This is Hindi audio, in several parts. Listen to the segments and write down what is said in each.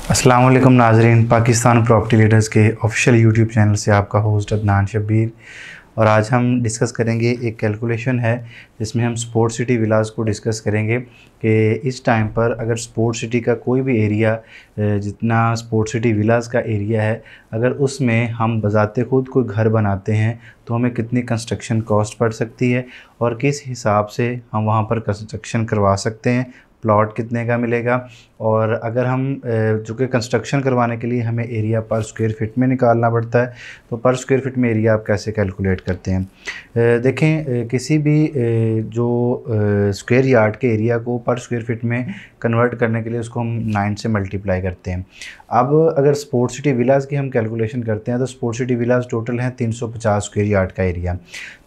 अस्सलाम वालेकुम नाजरीन, पाकिस्तान प्रॉपर्टी लीडर्स के ऑफिशियल यूट्यूब चैनल से आपका होस्ट अदनान शब्बीर। और आज हम डिस्कस करेंगे, एक कैलकुलेशन है जिसमें हम स्पोर्ट सिटी विलास को डिस्कस करेंगे कि इस टाइम पर अगर स्पोर्ट सिटी का कोई भी एरिया जितना स्पोर्ट सिटी विलास का एरिया है, अगर उसमें हम बजाते खुद कोई घर बनाते हैं तो हमें कितनी कंस्ट्रक्शन कॉस्ट पड़ सकती है और किस हिसाब से हम वहाँ पर कंस्ट्रक्शन करवा सकते हैं, प्लॉट कितने का मिलेगा। और अगर हम जो कि कंस्ट्रक्शन करवाने के लिए हमें एरिया पर स्क्वायर फिट में निकालना पड़ता है, तो पर स्क्वायर फिट में एरिया आप कैसे कैलकुलेट करते हैं। देखें, किसी भी जो स्क्वायर यार्ड के एरिया को पर स्क्वायर फिट में कन्वर्ट करने के लिए उसको हम 9 से मल्टीप्लाई करते हैं। अब अगर स्पोर्ट सिटी विलास की हम कैलकुलेशन करते हैं तो स्पोर्ट सिटी विलास टोटल हैं 350 स्क्वायर यार्ड का एरिया।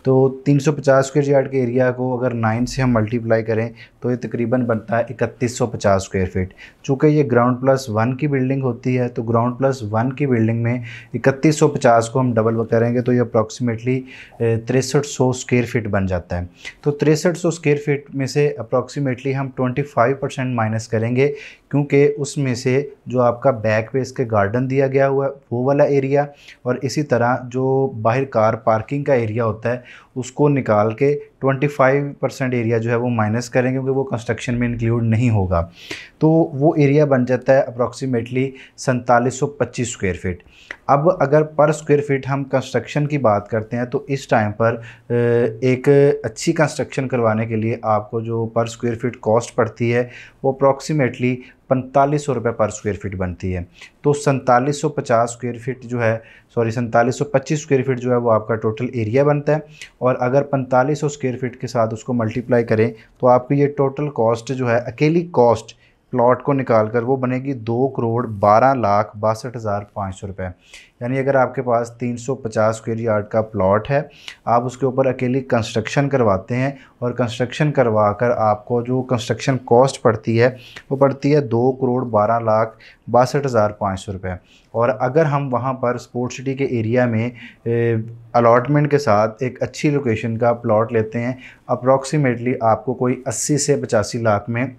तो 350 स्क्वायर यार्ड के एरिया को अगर 9 से हम मल्टीप्लाई करें तो ये तकरीबन बनता है 3150 स्क्वायर फीट। चूँकि ये ग्राउंड प्लस 1 की बिल्डिंग होती है तो ग्राउंड प्लस 1 की बिल्डिंग में 3150 को हम डबल करेंगे तो ये अप्रॉक्सीमेटली 6300 स्क्वायर फीट बन जाता है। तो 6300 स्क्वायर फीट में से अप्रॉक्सीमेटली हम 25% माइनस करेंगे, क्योंकि उसमें से जो आपका बैक पे इसके गार्डन दिया गया हुआ है वो वाला एरिया, और इसी तरह जो बाहर कार पार्किंग का एरिया होता है उसको निकाल के 25% एरिया जो है वो माइनस करेंगे, क्योंकि वो कंस्ट्रक्शन में इंक्लूड नहीं होगा। तो वो एरिया बन जाता है अप्रॉक्सीमेटली 4725 स्क्वायर फीट। अब अगर पर स्क्वायर फीट हम कंस्ट्रक्शन की बात करते हैं तो इस टाइम पर एक अच्छी कंस्ट्रक्शन करवाने के लिए आपको जो पर स्क्वायर फीट कॉस्ट पड़ती है वो अप्रॉक्सीमेटली 4500 रुपये पर स्क्वायर फीट बनती है। तो 4750 स्क्वायर फीट जो है, 4725 स्क्वायर फीट जो है वो आपका टोटल एरिया बनता है। और अगर 4500 स्क्वायर फीट के साथ उसको मल्टीप्लाई करें तो आपकी ये टोटल कॉस्ट जो है, अकेली कॉस्ट प्लॉट को निकाल कर वो बनेगी 2,12,62,500 रुपये। यानी अगर आपके पास 350 स्क्वायर यार्ड का प्लॉट है, आप उसके ऊपर अकेली कंस्ट्रक्शन करवाते हैं और कंस्ट्रक्शन करवा कर आपको जो कंस्ट्रक्शन कॉस्ट पड़ती है वो पड़ती है 2,12,62,500 रुपये। और अगर हम वहाँ पर स्पोर्ट सिटी के एरिया में अलॉटमेंट के साथ एक अच्छी लोकेशन का प्लॉट लेते हैं, अप्रॉक्सीमेटली आपको कोई 80 से 85 लाख में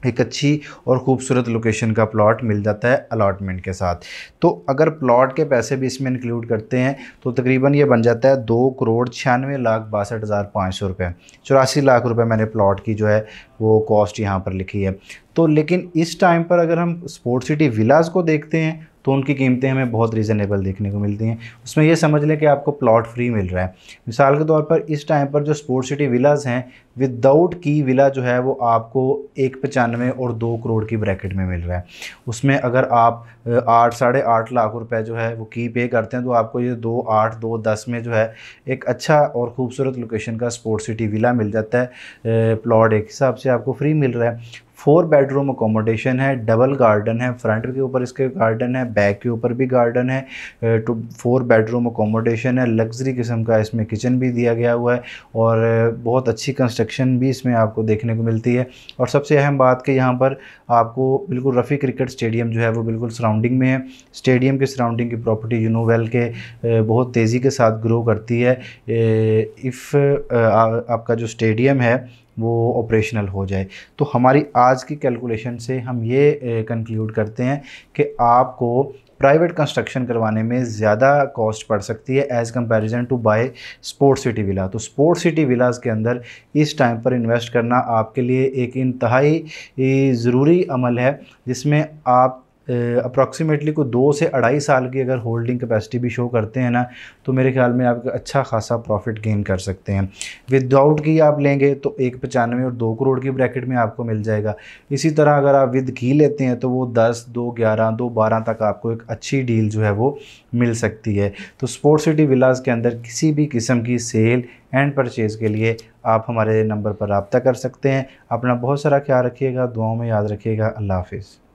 एक अच्छी और ख़ूबसूरत लोकेशन का प्लॉट मिल जाता है अलॉटमेंट के साथ। तो अगर प्लॉट के पैसे भी इसमें इंक्लूड करते हैं तो तकरीबन ये बन जाता है 2,96,62,500 रुपये। 84 लाख रुपए मैंने प्लॉट की जो है वो कॉस्ट यहाँ पर लिखी है। तो लेकिन इस टाइम पर अगर हम स्पोर्ट सिटी विलास को देखते हैं तो उनकी कीमतें हमें बहुत रीज़नेबल देखने को मिलती हैं। उसमें ये समझ लें कि आपको प्लॉट फ्री मिल रहा है। मिसाल के तौर पर इस टाइम पर जो स्पोर्ट सिटी विलास हैं विदाउट की विला जो है वो आपको 1,95 और 2 करोड़ की ब्रैकेट में मिल रहा है। उसमें अगर आप 8 साढ़े 8 लाख रुपए जो है वो की पे करते हैं तो आपको ये 2,8 2,10 में जो है एक अच्छा और ख़ूबसूरत लोकेशन का स्पोर्ट सिटी विला मिल जाता है। प्लॉट एक हिसाब से आपको फ्री मिल रहा है। 4 बेडरूम अकोमोडेशन है, डबल गार्डन है, फ्रंट के ऊपर इसके गार्डन है, बैक के ऊपर भी गार्डन है। 4 बेडरूम अकोमोडेशन है, लग्जरी किस्म का इसमें किचन भी दिया गया हुआ है और बहुत अच्छी कंस्ट्रक्शन भी इसमें आपको देखने को मिलती है। और सबसे अहम बात कि यहाँ पर आपको बिल्कुल रफ़ी क्रिकेट स्टेडियम जो है वो बिल्कुल सराउंडिंग में है। स्टेडियम के सराउंडिंग की प्रॉपर्टी यू नो वेल के बहुत तेज़ी के साथ ग्रो करती है इफ़ आपका जो स्टेडियम है वो ऑपरेशनल हो जाए। तो हमारी आज की कैलकुलेशन से हम ये कंक्लूड करते हैं कि आपको प्राइवेट कंस्ट्रक्शन करवाने में ज़्यादा कॉस्ट पड़ सकती है as comparison to by sport city villa. तो स्पोर्ट सिटी विलास के अंदर इस टाइम पर इन्वेस्ट करना आपके लिए एक इंतहाई ज़रूरी अमल है, जिसमें आप अप्रॉक्सीमेटली को 2 से 2.5 साल की अगर होल्डिंग कैपेसिटी भी शो करते हैं ना, तो मेरे ख्याल में आप अच्छा खासा प्रॉफिट गेन कर सकते हैं। विदाउट की आप लेंगे तो 1,95 और 2 करोड़ की ब्रैकेट में आपको मिल जाएगा। इसी तरह अगर आप विद की लेते हैं तो वो 10, 2,11, 2,12 तक आपको एक अच्छी डील जो है वो मिल सकती है। तो स्पोर्ट सिटी विलास के अंदर किसी भी किस्म की सेल एंड परचेज़ के लिए आप हमारे नंबर पर रब्ता कर सकते हैं। अपना बहुत सारा ख्याल रखिएगा, दुआओं में याद रखिएगा। अल्लाह हाफिज़।